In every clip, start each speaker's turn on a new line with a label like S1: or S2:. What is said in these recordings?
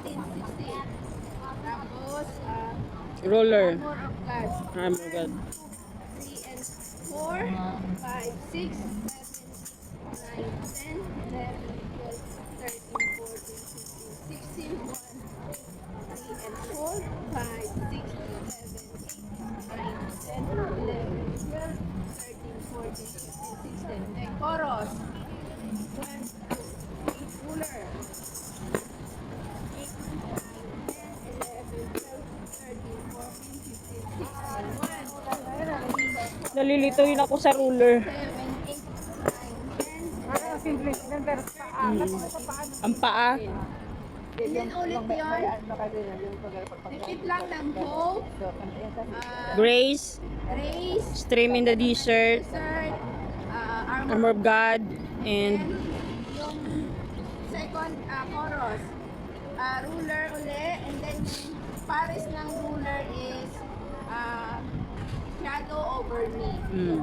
S1: 16. Tapos,
S2: Roller.
S1: Armor of God.
S2: Oh my God.
S1: 3 and 4, 5, 6, 7, 8, 9, 10, 11, 12, 13, 14, 15, 16, 1, 3 and 4, 5, 6, 7, 8, 9, 10, 11, 12, 13, 14, 15, 16. Then chorus. 1, 2, 3, ruler. 8, 9, 10, 11, 12, 13, 14, 15, 16, 1, 2, 3,
S2: Nalilito yun ako sa ruler.
S1: 7, 8, 9, 10, 11,
S2: Ang paa.
S1: Ilan ulit yun? Repeat lang ng hope,
S2: Grace.
S1: grace,
S2: Stream in the desert.
S1: desert,
S2: Armor of God.
S1: and
S2: And
S1: yung second chorus, ruler uli, and then yung pares ng ruler is shadow over me. 1,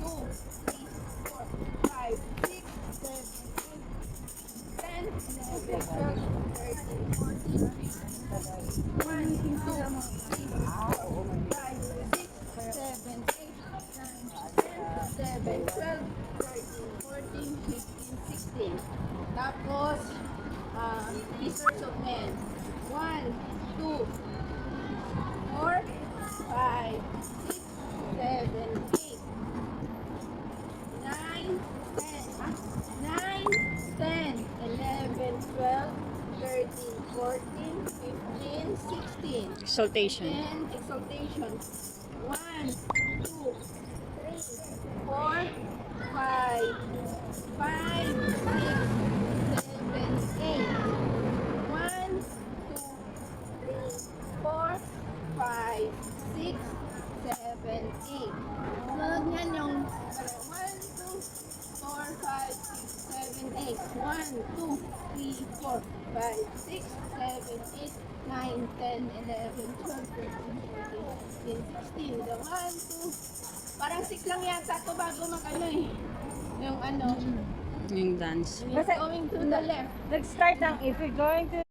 S1: 2, 3, 4, 5, 6, 7, 8, 10, 11, 12, 13, 14, 15, 1, 2, 3, 4, 5, 6, 7, 8, 9, 10, 11, 12, 13, 14, 15, 16. Tapos, Fishers of Men. 1, 2, 4, 5, 6, 7, 8, 9, 10, 11, 12, 13, 14, 15, 16.
S2: exaltation.
S1: Then, exaltation. 1, 2, 3, 4, 5, 5, 6, 7, 8. 1, 2, 3, 4, 5, 6, 7, 8. Sunod niyan yung 1, 2, 4, 5, 6, 7, 8. 1, 2, 3, 4, 5, 6, 7, 8, 9, 10, 11, 12, 13, 14, 15, 16. The 1, 2, parang 6 lang yata ito bago mag-ano eh. Yung ano,
S2: Yung dance.
S1: going to the left.
S3: Nag-start ng if you're going to